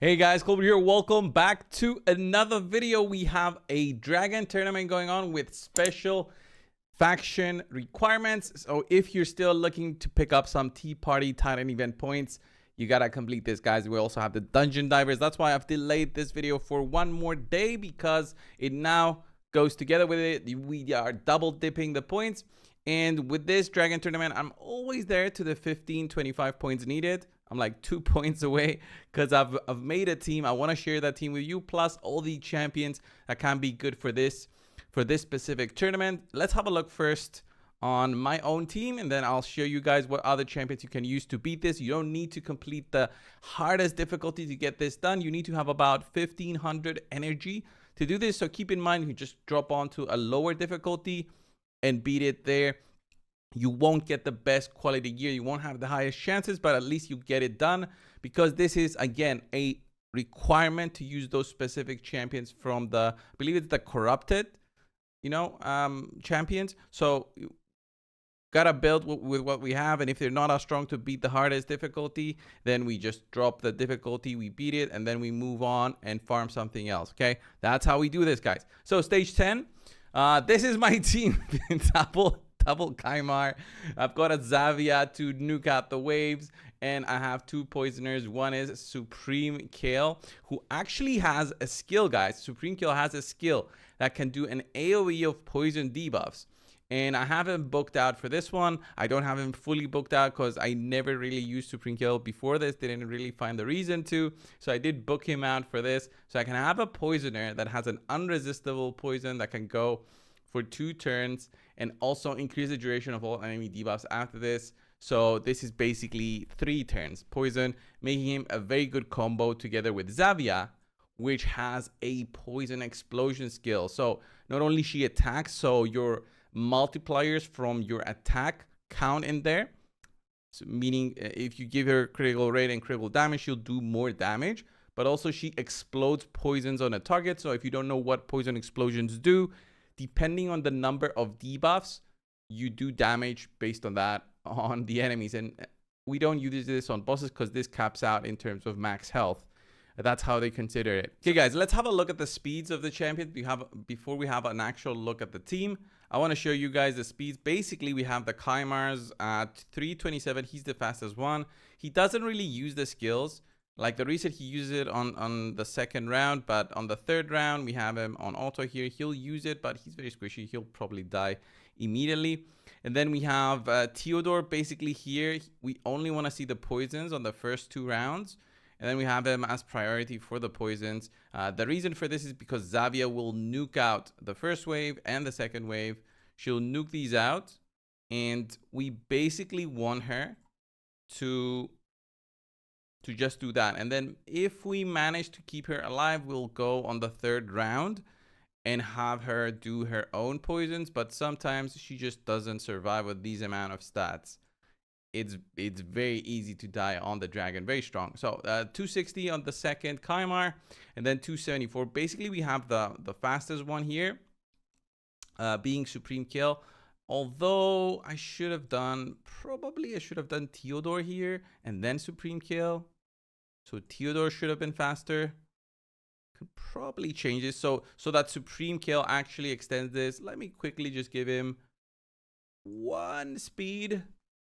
Hey guys, coldbrew here. Welcome back to another video. We have a dragon tournament going on with special faction requirements. So if you're still looking to pick up some Tea Party Titan event points, you gotta complete this, guys. We also have the dungeon divers. That's why I've delayed this video for one more day, because it now goes together with it. We are double dipping the points. And with this dragon tournament, I'm always there to the 15-25 points needed. I'm like 2 points away because I've made a team. I want to share that team with you, plus all the champions that can be good for this specific tournament. Let's have a look first on my own team, and then I'll show you guys what other champions you can use to beat this. You don't need to complete the hardest difficulty to get this done. You need to have about 1500 energy to do this. So keep in mind, you just drop onto a lower difficulty and beat it there. You won't get the best quality gear, you won't have the highest chances, but at least you get it done, because this is again a requirement to use those specific champions from the, I believe it's the corrupted, champions. So you gotta build with what we have, and if they're not as strong to beat the hardest difficulty, then we just drop the difficulty, we beat it, and then we move on and farm something else. Okay, that's how we do this, guys. So stage 10, this is my team. Double Kaimar. I've got a Zavia to nuke out the waves, and I have two poisoners. One is Supreme Kale, who actually has a skill, guys. Supreme Kale has a skill that can do an AoE of poison debuffs, and I have him booked out for this one. I don't have him fully booked out because I never really used Supreme Kale before this. Didn't really find the reason to, so I did book him out for this, so I can have a poisoner that has an unresistible poison that can go for 2 turns and also increase the duration of all enemy debuffs after this. So this is basically 3 turns poison, making him a very good combo together with Zavia, which has a poison explosion skill. So not only she attacks, so your multipliers from your attack count in there, so meaning if you give her critical rate and critical damage, she'll do more damage, but also she explodes poisons on a target. So if you don't know what poison explosions do, depending on the number of debuffs, you do damage based on that on the enemies. And we don't use this on bosses because this caps out in terms of max health. That's how they consider it. Okay, guys, let's have a look at the speeds of the champions before we have an actual look at the team. I want to show you guys the speeds. Basically, we have the Kaimars at 327. He's the fastest one. He doesn't really use the skills. Like the reset, he uses it on the second round, but on the third round, we have him on auto here. He'll use it, but he's very squishy. He'll probably die immediately. And then we have Theodore. Basically here, we only want to see the poisons on the first 2 rounds. And then we have him as priority for the poisons. The reason for this is because Zavia will nuke out the first wave and the second wave. She'll nuke these out. And we basically want her to just do that. And then if we manage to keep her alive, we'll go on the 3rd round and have her do her own poisons. But sometimes she just doesn't survive with these amount of stats. It's very easy to die on the dragon, very strong. So 260 on the second Kaimar, and then 274. Basically we have the fastest one here, being Supreme Kill. Although I should have done Theodore here and then Supreme Kill. So Theodore should have been faster. Could probably change this so that Supreme Kill actually extends this. Let me quickly just give him 1 speed.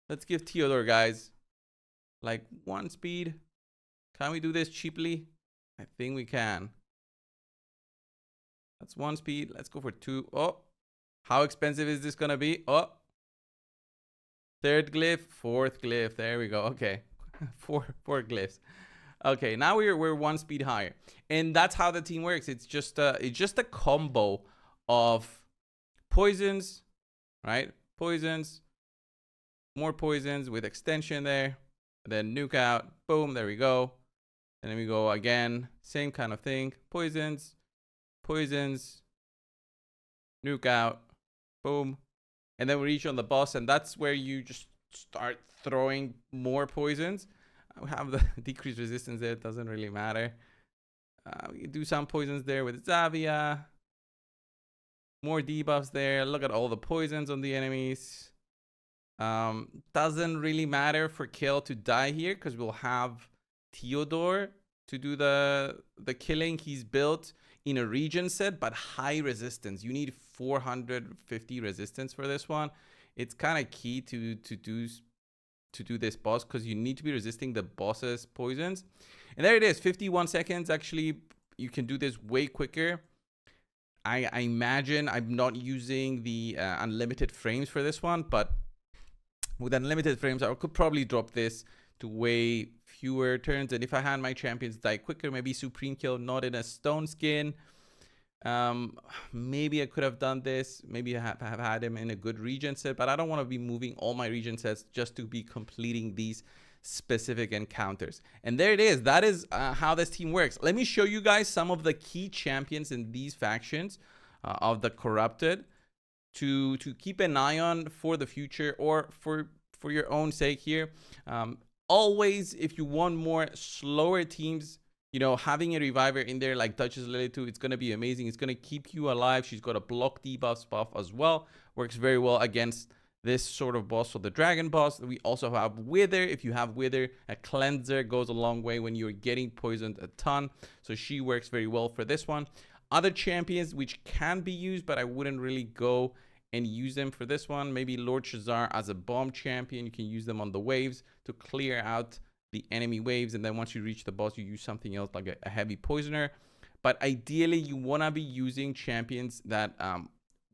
Let's give Theodore, guys, like 1 speed. Can we do this cheaply? I think we can. That's 1 speed. Let's go for 2. Oh, how expensive is this gonna be? Oh, 3rd glyph, 4th glyph. There we go. Okay, four glyphs. Okay, now we're 1 speed higher, and that's how the team works. It's just a combo of poisons, right? Poisons, more poisons with extension there, and then nuke out. Boom, there we go. And then we go again, same kind of thing. Poisons, nuke out. Boom. And then we reach on the boss, and that's where you just start throwing more poisons. We have the decreased resistance there. It doesn't really matter. We can do some poisons there with Zavia. More debuffs there. Look at all the poisons on the enemies. Doesn't really matter for Kill to die here because we'll have Theodore to do the killing. He's built in a region set, but high resistance. You need 450 resistance for this one. It's kind of key to do this boss, because you need to be resisting the boss's poisons. And there it is, 51 seconds. Actually, you can do this way quicker. I imagine I'm not using the unlimited frames for this one, but with unlimited frames, I could probably drop this to way fewer turns. And if I had my champions die quicker, maybe Supreme Kill, not in a stone skin. Maybe I could have done this. Maybe I have had him in a good region set, but I don't want to be moving all my region sets just to be completing these specific encounters. And there it is. That is how this team works. Let me show you guys some of the key champions in these factions of the corrupted to keep an eye on for the future, or for your own sake here. Always, if you want more slower teams, you know, having a reviver in there like Duchess Lily 2, it's going to be amazing. It's going to keep you alive. She's got a block debuffs buff as well. Works very well against this sort of boss. So the dragon boss. We also have Wither. If you have Wither, a cleanser goes a long way when you're getting poisoned a ton. So she works very well for this one. Other champions which can be used, but I wouldn't really go and use them for this one. Maybe Lord Shazar as a bomb champion. You can use them on the waves to clear out the enemy waves, and then once you reach the boss, you use something else like a heavy poisoner. But ideally, you want to be using champions that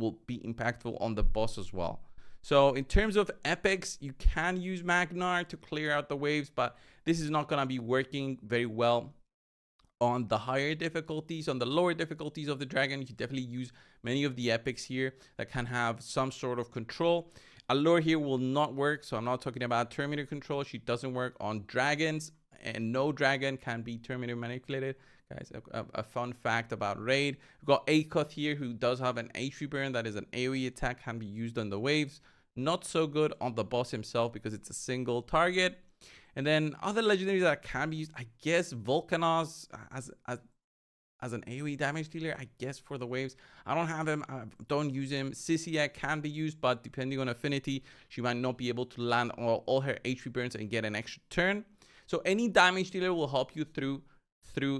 will be impactful on the boss as well. So in terms of epics, you can use Magnar to clear out the waves, but this is not going to be working very well on the higher difficulties. On the lower difficulties of the dragon, you can definitely use many of the epics here that can have some sort of control. Allure here will not work, so I'm not talking about Terminator control. She doesn't work on dragons, and no dragon can be Terminator manipulated. Guys, a fun fact about Raid. We've got Akoth here, who does have an HP burn. That is an AoE attack, can be used on the waves. Not so good on the boss himself because it's a single target. And then other legendaries that can be used, I guess Volcanos as an AoE damage dealer, I guess, for the waves. I don't have him. I don't use him. Sissia can be used, but depending on affinity, she might not be able to land all her HP burns and get an extra turn. So any damage dealer will help you through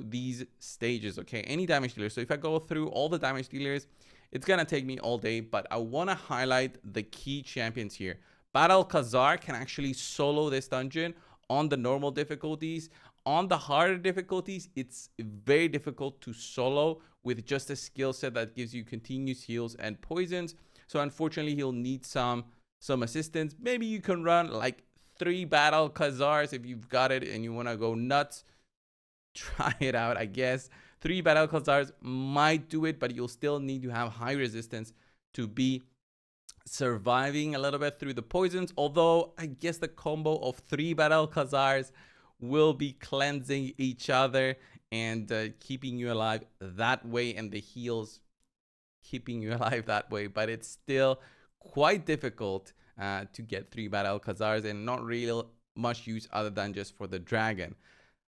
these stages, okay? Any damage dealer. So if I go through all the damage dealers, it's gonna take me all day, but I want to highlight the key champions here. Battle Khazar can actually solo this dungeon on the normal difficulties. On the harder difficulties, it's very difficult to solo with just a skill set that gives you continuous heals and poisons. So unfortunately, he'll need some assistance. Maybe you can run like 3 Battle Khazars if you've got it and you want to go nuts. Try it out, I guess. 3 Battle Khazars might do it, but you'll still need to have high resistance to be surviving a little bit through the poisons. Although I guess the combo of 3 Battle Khazars will be cleansing each other and keeping you alive that way, and the heals keeping you alive that way. But it's still quite difficult to get 3 Battle Khazars, and not real much use other than just for the dragon.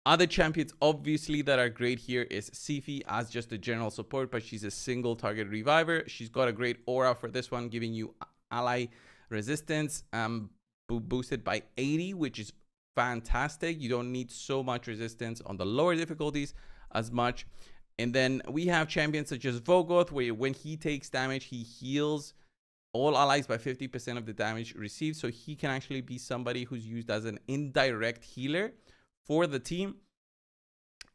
Other champions obviously that are great here is Sifi as just a general support, but she's a single target reviver. She's got a great aura for this one, giving you ally resistance boosted by 80, which is fantastic. You don't need so much resistance on the lower difficulties as much. And then we have champions such as Vogoth, where when he takes damage, he heals all allies by 50% of the damage received. So he can actually be somebody who's used as an indirect healer for the team.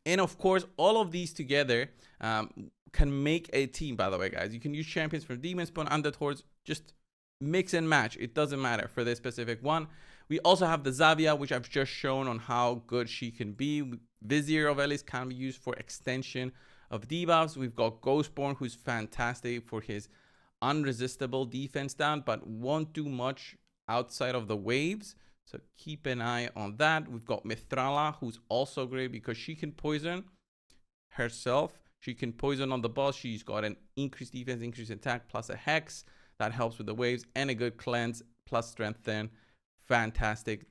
And of course, all of these together can make a team. By the way, guys, you can use champions from Demon Spawn, Undead Hordes, just mix and match. It doesn't matter for this specific one. We also have the Zavia, which I've just shown on how good she can be. Vizier of Elis can be used for extension of debuffs. We've got Ghostborn, who's fantastic for his unresistible defense down, but won't do much outside of the waves. So keep an eye on that. We've got Mithrala, who's also great because she can poison herself. She can poison on the boss. She's got an increased defense, increased attack, plus a hex that helps with the waves, and a good cleanse plus strengthen. Fantastic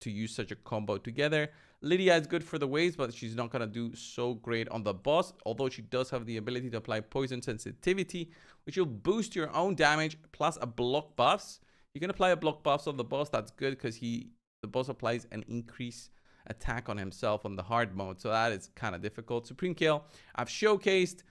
to use such a combo together. Lydia is good for the waves, but she's not going to do so great on the boss, although she does have the ability to apply poison sensitivity, which will boost your own damage plus a block buffs. You can apply a block buffs on the boss. That's good because the boss applies an increase attack on himself on the hard mode. So that is kind of difficult. Supreme Kill, I've showcased.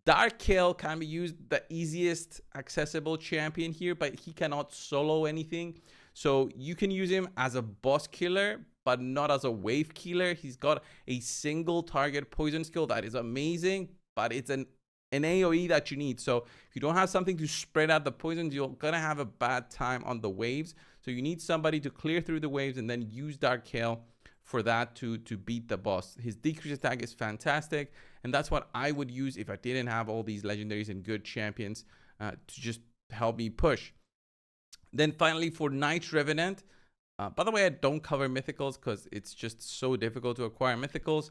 Dark Kill can be used, the easiest accessible champion here, but he cannot solo anything. So you can use him as a boss killer, but not as a wave killer. He's got a single target poison skill that is amazing, but it's an AoE that you need. So if you don't have something to spread out the poisons, you're gonna have a bad time on the waves. So you need somebody to clear through the waves and then use Dark Kill for that to beat the boss. His decrease attack is fantastic, and that's what I would use if I didn't have all these legendaries and good champions to just help me push. Then finally for Knight Revenant, by the way, I don't cover mythicals because it's just so difficult to acquire mythicals.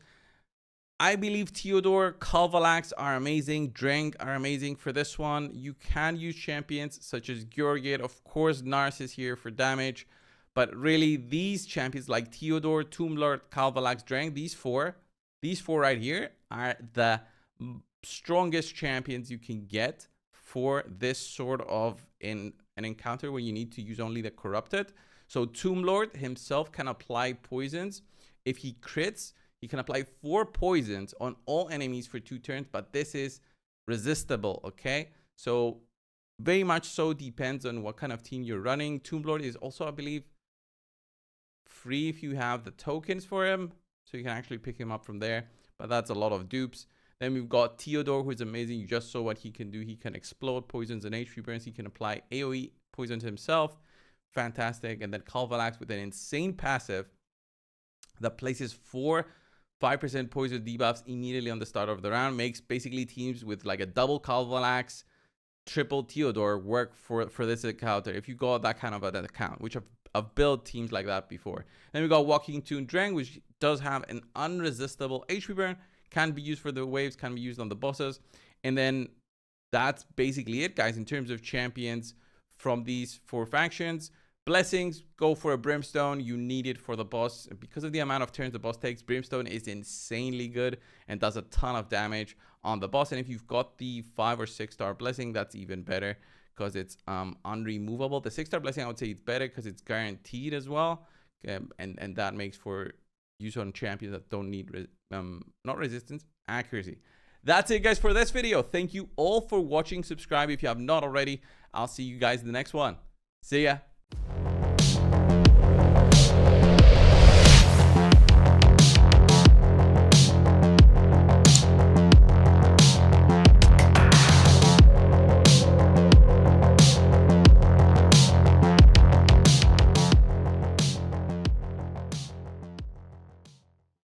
I believe Theodore, Kalvalax are amazing. Dreng are amazing for this one. You can use champions such as Georgate, of course, Narcissus here for damage. But really, these champions like Theodore, Tomb Lord, Kalvalax, Dreng, these four right here are the strongest champions you can get for this sort of an encounter where you need to use only the Corrupted. So Tomb Lord himself can apply poisons. If he crits, he can apply 4 poisons on all enemies for 2 turns, but this is resistible, okay? So very much so depends on what kind of team you're running. Tomb Lord is also, I believe, free if you have the tokens for him. So you can actually pick him up from there, but that's a lot of dupes. Then we've got Theodore, who is amazing. You just saw what he can do. He can explode poisons and HP burns. He can apply AoE poisons himself. Fantastic. And then Kalvalax with an insane passive that places 5% poison debuffs immediately on the start of the round. Makes basically teams with like a double Kalvalax, triple Theodore work for this encounter if you got that kind of an account, which I've built teams like that before. Then we got Walking Tomb Dreng, which does have an unresistible HP burn, can be used for the waves, can be used on the bosses. And then that's basically it, guys, in terms of champions from these 4 factions. Blessings, go for a Brimstone. You need it for the boss. Because of the amount of turns the boss takes, Brimstone is insanely good and does a ton of damage on the boss. And if you've got the 5 or 6 star Blessing, that's even better because it's unremovable. The 6 star Blessing, I would say it's better because it's guaranteed as well. And that makes for use on champions that don't need, not resistance, accuracy. That's it, guys, for this video. Thank you all for watching. Subscribe if you have not already. I'll see you guys in the next one. See ya.